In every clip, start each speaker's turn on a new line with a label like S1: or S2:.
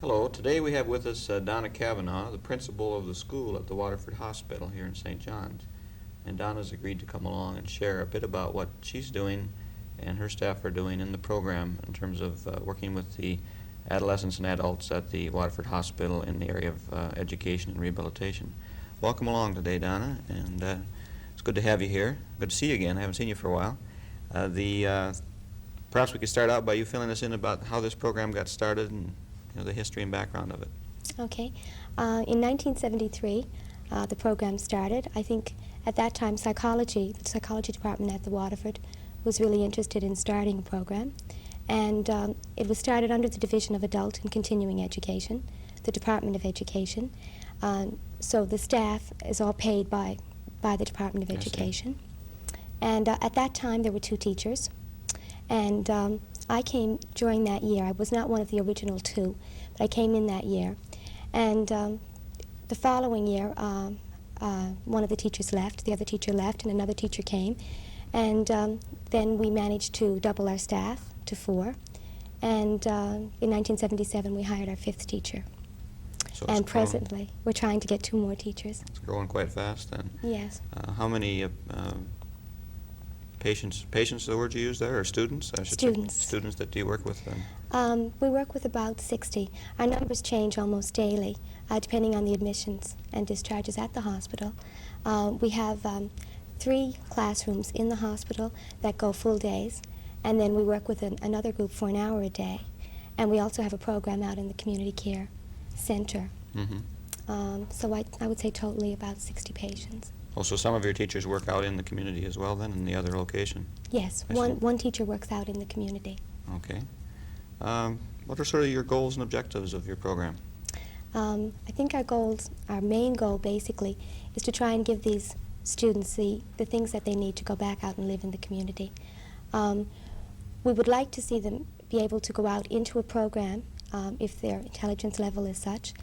S1: Hello, today we have with us Donna Kavanagh, the principal of the school at the Waterford Hospital here in St. John's. And Donna's agreed to come along and share a bit about what she's doing and her staff are doing in the program in terms of working with the adolescents and adults at the Waterford Hospital in the area of education and rehabilitation. Welcome along today, Donna, and it's good to have you here. Good to see you again. I haven't seen you for a while. Perhaps we could start out by you filling us in about how this program got started and the history and background of it.
S2: Okay. In 1973, the program started. I think at that time the psychology department at the Waterford was really interested in starting a program. And it was started under the Division of Adult and Continuing Education, the Department of Education. So the staff is all paid by the Department of Education. And at that time there were 2 teachers. And I came during that year. I was not one of the original 2, but I came in that year. And the following year, one of the teachers left, the other teacher left, and another teacher came. And then we managed to double our staff to 4. And in 1977, we hired our 5th teacher.
S1: So
S2: and presently, we're trying to get 2 more teachers.
S1: It's growing quite fast then.
S2: Yes.
S1: How many patients is the word you use there, or students? I should
S2: Students.
S1: Say. Students that do you work with then?
S2: We work with about 60. Our numbers change almost daily, depending on the admissions and discharges at the hospital. We have 3 classrooms in the hospital that go full days, and then we work with another group for an hour a day. And we also have a program out in the community care center.
S1: Mm-hmm.
S2: So I would say totally about 60 patients.
S1: Oh, so some of your teachers work out in the community as well then, in the other location?
S2: Yes, one teacher works out in the community.
S1: Okay. What are sort of your goals and objectives of your program?
S2: I think our main goal basically is to try and give these students the things that they need to go back out and live in the community. We would like to see them be able to go out into a program if their intelligence level is such.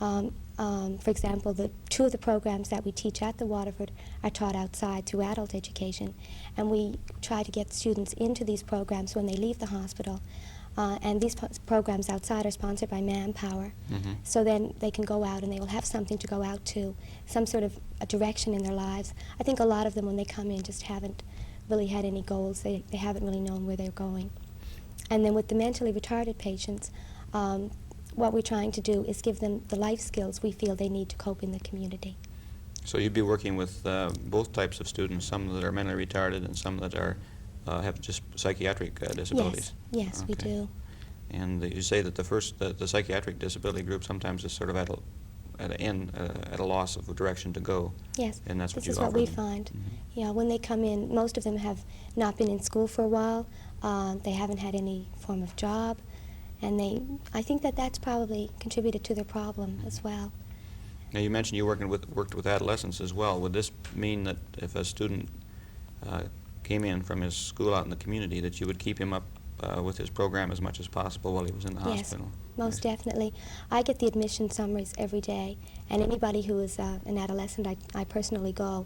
S2: For example, 2 of the programs that we teach at the Waterford are taught outside through adult education, and we try to get students into these programs when they leave the hospital. And these programs outside are sponsored by Manpower, so then they can go out and they will have something to go out to, some sort of a direction in their lives. I think a lot of them, when they come in, just haven't really had any goals. They haven't really known where they're going. And then with the mentally retarded patients, what we're trying to do is give them the life skills we feel they need to cope in the community.
S1: So you'd be working with both types of students, some that are mentally retarded and some that are have just psychiatric disabilities?
S2: Yes, we do.
S1: And you say that the psychiatric disability group sometimes is sort of at a loss of direction to go.
S2: Yes,
S1: and that's
S2: this
S1: what
S2: is
S1: you
S2: what
S1: offer
S2: we
S1: them.
S2: find. Yeah, when they come in, most of them have not been in school for a while. They haven't had any form of job. And I think that's probably contributed to their problem as well.
S1: Now you mentioned you worked with adolescents as well. Would this mean that if a student came in from his school out in the community, that you would keep him up with his program as much as possible while he was in the hospital?
S2: Yes, most definitely. I get the admission summaries every day, and anybody who is an adolescent, I personally go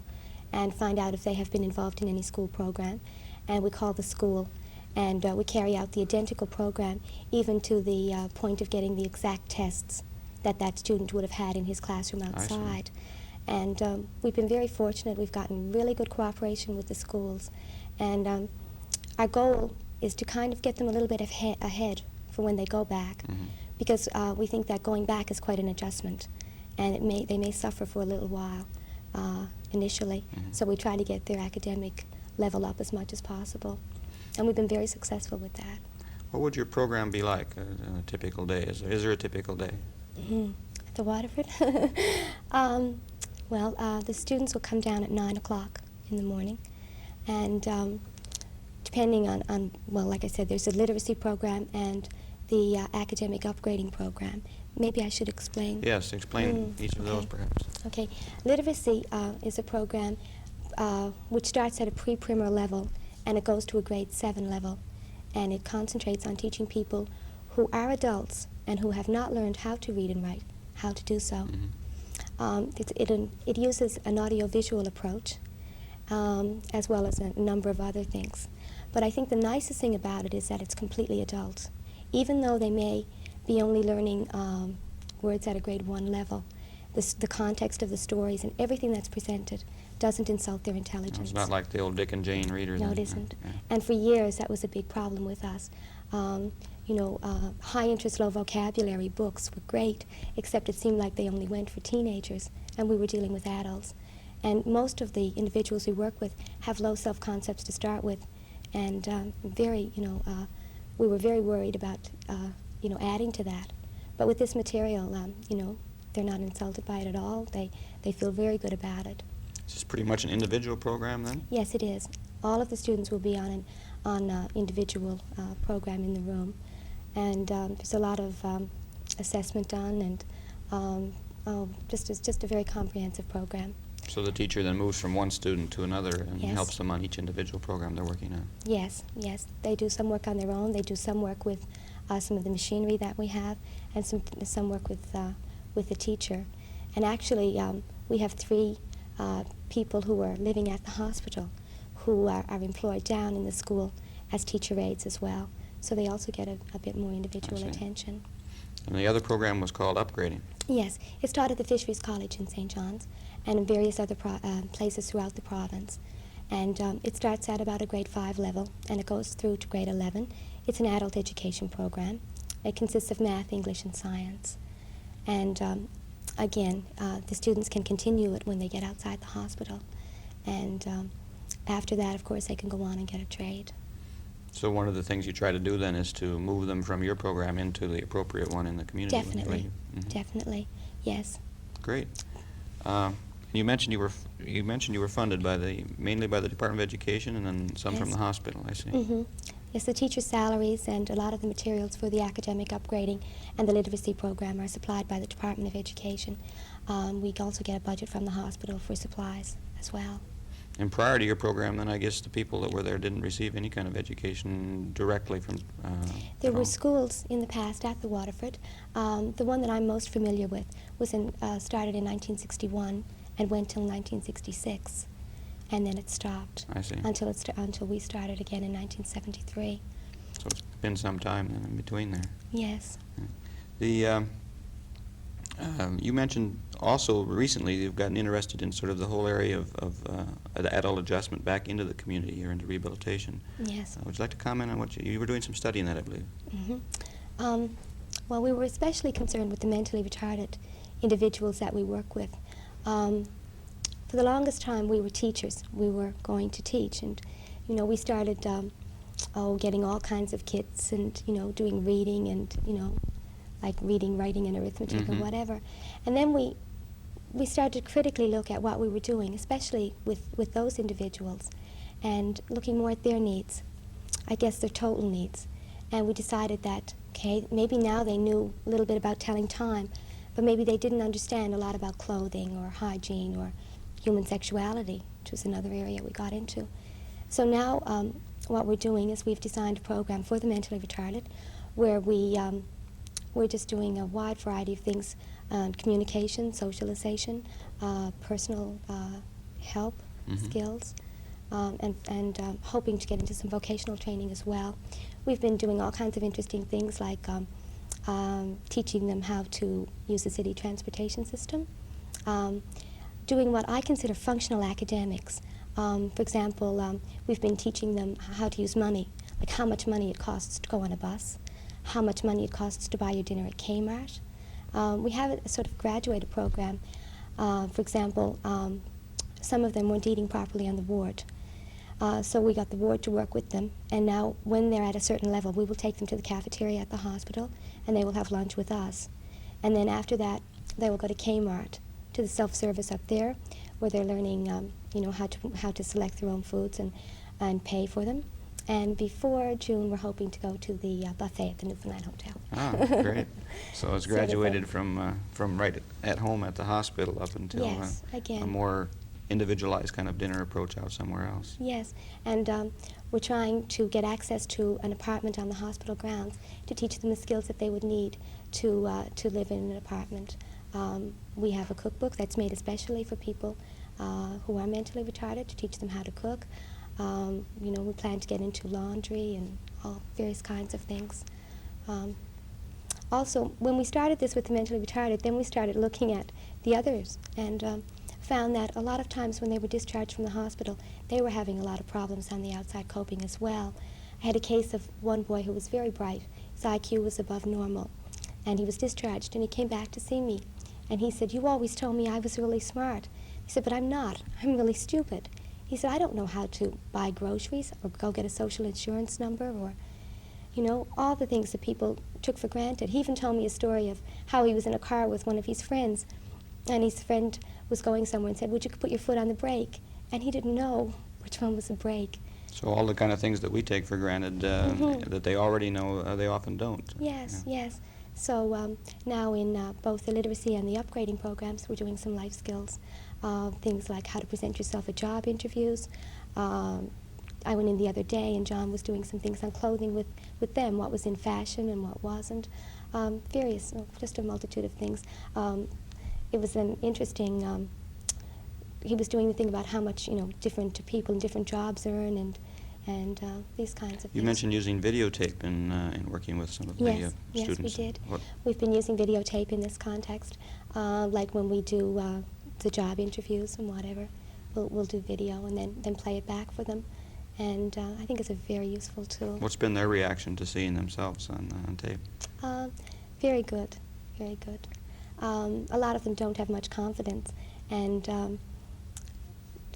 S2: and find out if they have been involved in any school program, and we call the school. And we carry out the identical program, even to the point of getting the exact tests that student would have had in his classroom outside. And we've been very fortunate. We've gotten really good cooperation with the schools. And our goal is to kind of get them a little bit ahead for when they go back, because we think that going back is quite an adjustment, and they may suffer for a little while initially. So we try to get their academic level up as much as possible. And we've been very successful with that.
S1: What would your program be like on a typical day? Is there a typical day?
S2: At the Waterford? The students will come down at 9 o'clock in the morning. And depending on, like I said, there's a literacy program and the academic upgrading program. Maybe I should explain.
S1: Yes, explain each of those perhaps.
S2: Okay. Literacy is a program which starts at a pre-primer level, and it goes to a grade 7 level, and it concentrates on teaching people who are adults and who have not learned how to read and write, how to do so. It uses an audio-visual approach, as well as a number of other things. But I think the nicest thing about it is that it's completely adult. Even though they may be be only learning words at a grade 1 level. The context of the stories and everything that's presented doesn't insult their intelligence.
S1: No, it's not like the old Dick and Jane readers.
S2: No, it isn't.
S1: Yeah.
S2: And for years, that was a big problem with us. High-interest, low vocabulary books were great, except it seemed like they only went for teenagers, and we were dealing with adults. And most of the individuals we work with have low self-concepts to start with, and we were very worried about, adding to that. But with this material, they're not insulted by it at all. They feel very good about it.
S1: Is this pretty much an individual program then?
S2: Yes, it is. All of the students will be on an individual program in the room, and there's a lot of assessment done, and it's just a very comprehensive program.
S1: So the teacher then moves from one student to another and
S2: Yes.
S1: helps them on each individual program they're working on.
S2: Yes, yes. They do some work on their own. They do some work with some of the machinery that we have, and some work with the teacher. And actually, we have 3 people who are living at the hospital who are employed down in the school as teacher aides as well. So they also get a bit more individual
S1: I see.
S2: attention.
S1: And the other program was called Upgrading.
S2: Yes, it's taught at the Fisheries College in St. John's and in various other places throughout the province. And it starts at about a grade 5 level, and it goes through to grade 11. It's an adult education program. It consists of math, English, and science. And again, the students can continue it when they get outside the hospital. And after that, of course, they can go on and get a trade.
S1: So one of the things you try to do then is to move them from your program into the appropriate one in the community. when you
S2: Definitely,
S1: leave. Mhm.
S2: definitely, yes.
S1: Great. You mentioned you were funded mainly by the Department of Education and then some from
S2: Yes.
S1: the hospital. I see.
S2: Mm-hmm. Yes, the teachers' salaries and a lot of the materials for the academic upgrading and the literacy program are supplied by the Department of Education. We also get a budget from the hospital for supplies as well.
S1: And prior to your program, then I guess the people that were there didn't receive any kind of education directly from.
S2: There were
S1: home.
S2: schools in the past at the Waterford. The one that I'm most familiar with was started in 1961 and went till 1966, and then it stopped
S1: I see.
S2: until we started again in 1973.
S1: So it's been some time then in between there.
S2: Yes.
S1: You mentioned also recently you've gotten interested in sort of the whole area of adult adjustment back into the community or into rehabilitation.
S2: Yes.
S1: Would you like to comment on what you were doing some study in that, I believe?
S2: Mm-hmm. Well, we were especially concerned with the mentally retarded individuals that we work with. For the longest time, we were teachers. We were going to teach, and we started getting all kinds of kits and doing reading and like reading, writing, and arithmetic or
S1: Mhm.
S2: whatever. And then we started to critically look at what we were doing, especially with those individuals, and looking more at their needs, I guess their total needs. And we decided that, okay, maybe now they knew a little bit about telling time, but maybe they didn't understand a lot about clothing or hygiene or human sexuality, which was another area we got into. So now what we're doing is we've designed a program for the mentally retarded where we're just doing a wide variety of things, communication, socialization, personal help
S1: Mhm.
S2: skills, and hoping to get into some vocational training as well. We've been doing all kinds of interesting things like teaching them how to use the city transportation system, doing what I consider functional academics. For example, we've been teaching them how to use money, like how much money it costs to go on a bus, how much money it costs to buy your dinner at Kmart. We have a sort of graduated program. For example, some of them weren't eating properly on the ward. So we got the ward to work with them, and now when they're at a certain level, we will take them to the cafeteria at the hospital, and they will have lunch with us. And then after that, they will go to Kmart, to the self-service up there, where they're learning, how to select their own foods and pay for them. And before June, we're hoping to go to the buffet at the Newfoundland Hotel.
S1: Ah, great. So it's
S2: So there's
S1: graduated from right at home at the hospital up until
S2: Yes,
S1: a
S2: again.
S1: more individualized kind of dinner approach out somewhere else.
S2: Yes, and we're trying to get access to an apartment on the hospital grounds to teach them the skills that they would need to live in an apartment. We have a cookbook that's made especially for people who are mentally retarded to teach them how to cook. We plan to get into laundry and all various kinds of things. also, when we started this with the mentally retarded, then we started looking at the others and found that a lot of times when they were discharged from the hospital, they were having a lot of problems on the outside coping as well. I had a case of one boy who was very bright. His IQ was above normal, and he was discharged, and he came back to see me. And he said, "You always told me I was really smart." He said, "But I'm not. I'm really stupid." He said, "I don't know how to buy groceries or go get a social insurance number or, you know, all the things that people took for granted." He even told me a story of how he was in a car with one of his friends, and his friend was going somewhere and said, "Would you put your foot on the brake?" And he didn't know which one was the brake.
S1: So all the kind of things that we take for granted that they already know, they often don't.
S2: Yes,
S1: Yeah.
S2: yes. So now in both the literacy and the upgrading programs, we're doing some life skills, things like how to present yourself at job interviews. I went in the other day, and John was doing some things on clothing with them, what was in fashion and what wasn't. Various, just a multitude of things. It was an interesting, he was doing the thing about how much, you know, different people in different jobs earn and these kinds of things.
S1: You mentioned using videotape in working with some of the
S2: Yes,
S1: students.
S2: yes, we did.
S1: What,
S2: We've been using videotape in this context, like when we do the job interviews and whatever. We'll do video and then play it back for them, and I think it's a very useful tool.
S1: what's been their reaction to seeing themselves on tape?
S2: Very good, very good. A lot of them don't have much confidence, and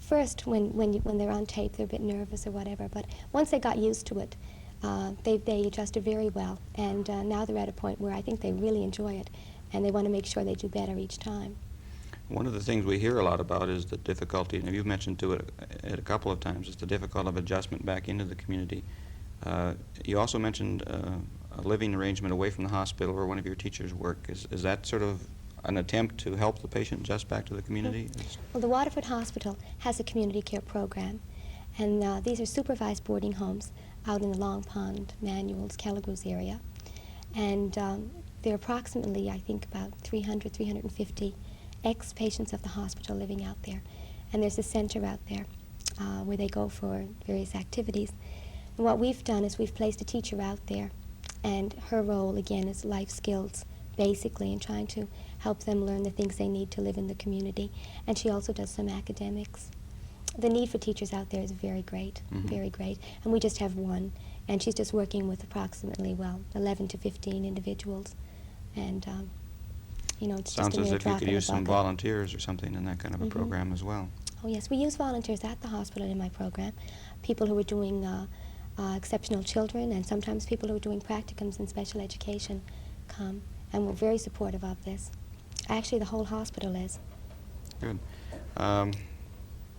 S2: first when they're on tape, they're a bit nervous or whatever, but once they got used to it, they adjusted very well, and now they're at a point where I think they really enjoy it, and they want to make sure they do better each time.
S1: One of the things we hear a lot about is the difficulty, and you've mentioned to it a couple of times, is the difficulty of adjustment back into the community. You also mentioned a living arrangement away from the hospital where one of your teachers work. Is that sort of an attempt to help the patient adjust back to the community?
S2: Well, the Waterford Hospital has a community care program, and these are supervised boarding homes out in the Long Pond, Manuels, Kelligrews area. And there are approximately, I think, about 300, 350 ex-patients of the hospital living out there. And there's a center out there where they go for various activities. And what we've done is we've placed a teacher out there, and her role, again, is life skills, basically, and trying to help them learn the things they need to live in the community. And she also does some academics. The need for teachers out there is very great, very great. And we just have one, and she's just working with approximately, well, 11 to 15 individuals. And, you know, it's
S1: Sounds
S2: just a
S1: as
S2: mere
S1: if you
S2: drop
S1: could
S2: in a
S1: use some
S2: bucket.
S1: volunteers or something in that kind of a program as well.
S2: Oh, yes, we use volunteers at the hospital in my program, people who are doing exceptional children, and sometimes people who are doing practicums in special education come, and we're very supportive of this. Actually, the whole hospital is.
S1: Good.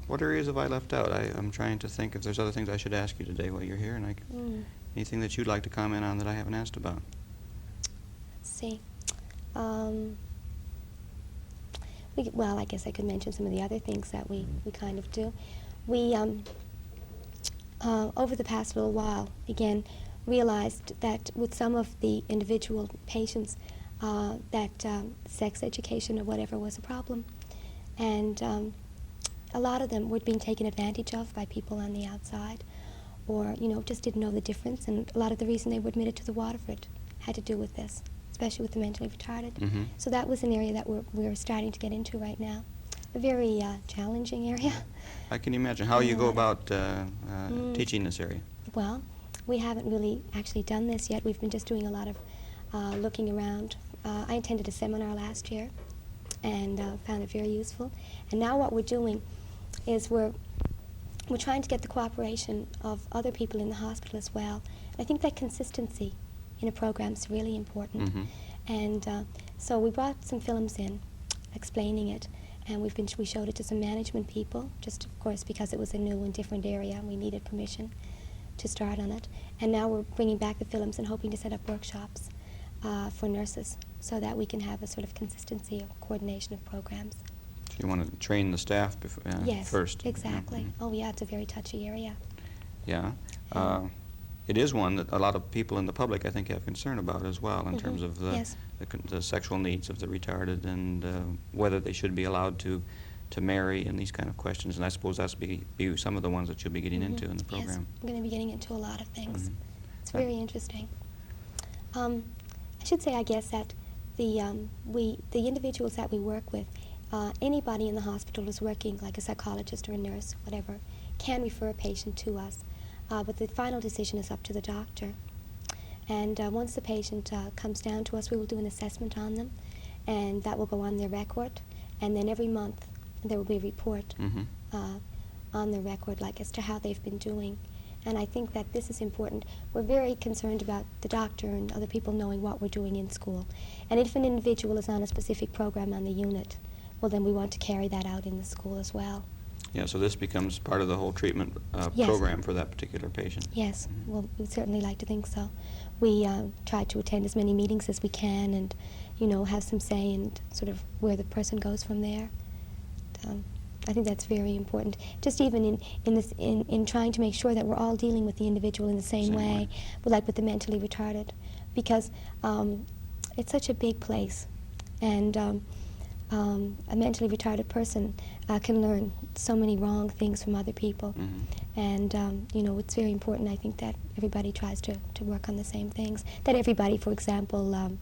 S1: What areas have I left out? I'm trying to think if there's other things I should ask you today while you're here, and anything that you'd like to comment on that I haven't asked about?
S2: Let's see. Well, I guess I could mention some of the other things that we kind of do. We, over the past little while, again, realized that with some of the individual patients, that sex education or whatever was a problem. And a lot of them were being taken advantage of by people on the outside, or, you know, just didn't know the difference. And a lot of the reason they were admitted to the Waterford had to do with this, especially with the mentally retarded. So that was an area that we're starting to get into right now. A very challenging area.
S1: I can imagine. How you go about teaching this area?
S2: Well, we haven't really actually done this yet. We've been just doing a lot of looking around. I attended a seminar last year and found it very useful. And now what we're doing is we're trying to get the cooperation of other people in the hospital as well. And I think that consistency in a program is really important. And so we brought some films in explaining it, and we showed it to some management people, just of course because it was a new and different area and we needed permission to start on it. And now we're bringing back the films and hoping to set up workshops for nurses so that we can have a sort of consistency or coordination of programs.
S1: So you want to train the staff
S2: Yes,
S1: first?
S2: exactly. Oh yeah, it's a very touchy area.
S1: Yeah. It is one that a lot of people in the public, I think, have concern about as well in terms of the sexual needs of the retarded and whether they should be allowed to marry and these kind of questions. And I suppose that's be some of the ones that you'll be getting into in the program.
S2: Yes, I'm going to be getting into a lot of things. It's very interesting. I should say, I guess, that the individuals that we work with, anybody in the hospital who's working, like a psychologist or a nurse, whatever, can refer a patient to us. But the final decision is up to the doctor. And once the patient comes down to us, we will do an assessment on them, and that will go on their record. And then every month there will be a report on their record, like as to how they've been doing. And I think that this is important. We're very concerned about the doctor and other people knowing what we're doing in school. And if an individual is on a specific program on the unit, well, then we want to carry that out in the school as well.
S1: Yeah, so this becomes part of the whole treatment
S2: Yes.
S1: program for that particular patient.
S2: Yes, well, we'd certainly like to think so. We try to attend as many meetings as we can and, have some say in sort of where the person goes from there. I think that's very important. Just even in trying to make sure that we're all dealing with the individual in the same way, like with the mentally retarded, because it's such a big place, and a mentally retarded person can learn so many wrong things from other people. And, it's very important, I think, that everybody tries to work on the same things. That everybody, for example,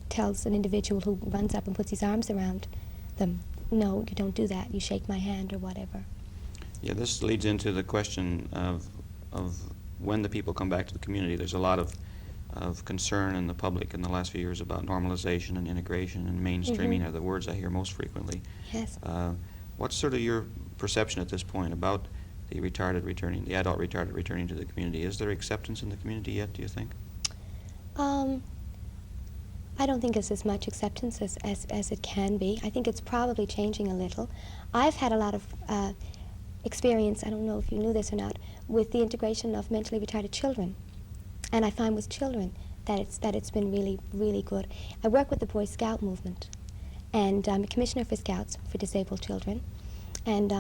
S2: tells an individual who runs up and puts his arms around them, no, you don't do that, you shake my hand or whatever.
S1: Yeah, this leads into the question of when the people come back to the community. There's a lot of concern in the public in the last few years about normalization and integration, and mainstreaming are the words I hear most frequently.
S2: Yes.
S1: What's sort of your perception at this point about the adult retarded returning to the community? Is there acceptance in the community yet, do you think?
S2: I don't think it's as much acceptance as it can be. I think it's probably changing a little. I've had a lot of experience, I don't know if you knew this or not, with the integration of mentally retarded children. And I find with children that it's been really, really good. I work with the Boy Scout movement, and I'm a commissioner for Scouts for disabled children. And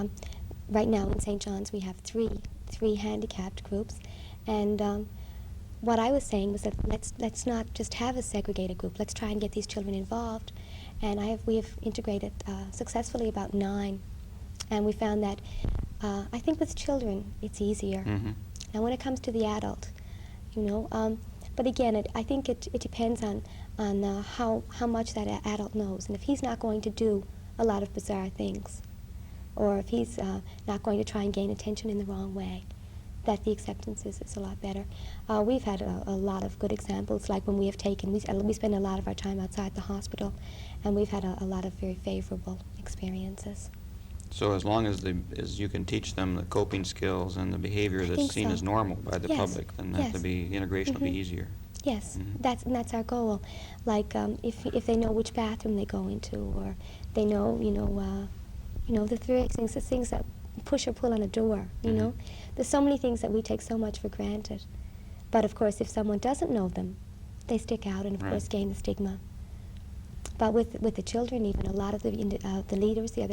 S2: right now in St. John's we have three handicapped groups. And what I was saying was that let's not just have a segregated group. Let's try and get these children involved. And we have integrated successfully about 9. And we found that I think with children it's easier. Now when it comes to the adult, but again, I think it depends on how much that adult knows. And if he's not going to do a lot of bizarre things, or if he's not going to try and gain attention in the wrong way, that the acceptance is a lot better. We've had a lot of good examples, like when we have we spend a lot of our time outside the hospital, and we've had a lot of very favorable experiences.
S1: So as long as you can teach them the coping skills and the behavior that's seen as normal by the public, then the integration will be easier.
S2: Yes, that's our goal. Like if they know which bathroom they go into, or they know the things that push or pull on a door. There's so many things that we take so much for granted. But of course, if someone doesn't know them, they stick out and of course gain the stigma. But with the children, even a lot of the other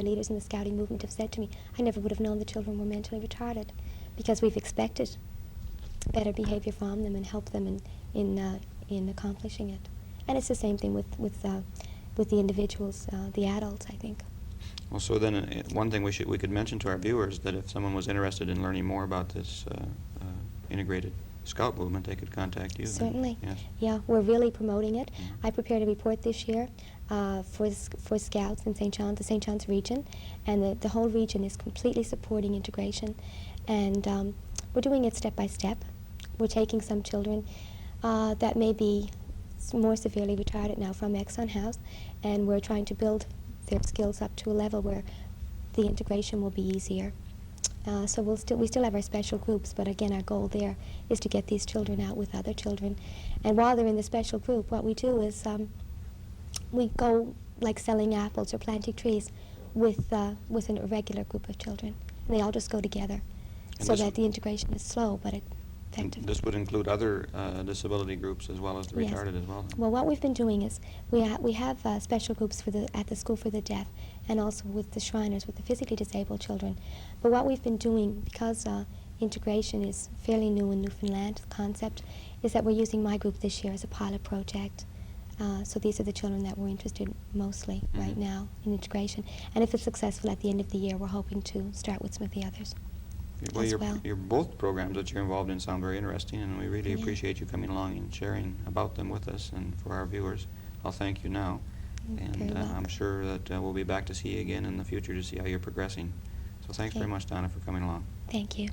S2: leaders in the Scouting movement have said to me, I never would have known the children were mentally retarded, because we've expected better behavior from them and help them in accomplishing it. And it's the same thing with the individuals, the adults, I think.
S1: Well, so then one thing we could mention to our viewers, that if someone was interested in learning more about this integrated Scout movement, they could contact you.
S2: Certainly.
S1: Yes.
S2: Yeah, we're really promoting it. I prepared a report this year for Scouts in the St. John's region, and the whole region is completely supporting integration. And we're doing it step by step. We're taking some children that may be more severely retarded now from Exxon House, and we're trying to build their skills up to a level where the integration will be easier. So we still have our special groups, but again, our goal there is to get these children out with other children. And while they're in the special group, what we do is we go like selling apples or planting trees with a regular group of children. And they all just go together, so that the integration is slow but effective.
S1: This would include other disability groups as well as the
S2: Yes.
S1: retarded as well.
S2: Well, what we've been doing is we have special groups at the School for the Deaf, and also with the Shriners, with the physically disabled children. But what we've been doing, because integration is fairly new in Newfoundland concept, is that we're using my group this year as a pilot project. So these are the children that we're interested mostly right now in integration. And if it's successful at the end of the year, we're hoping to start with some of the others.
S1: Well,
S2: as well.
S1: your both programs that you're involved in sound very interesting, and we really
S2: Yeah.
S1: appreciate you coming along and sharing about them with us and for our viewers. I'll thank you now.
S2: Very
S1: And I'm
S2: welcome.
S1: sure that we'll be back to see you again in the future to see how you're progressing. So thanks
S2: Okay.
S1: very much, Donna, for coming along.
S2: Thank you.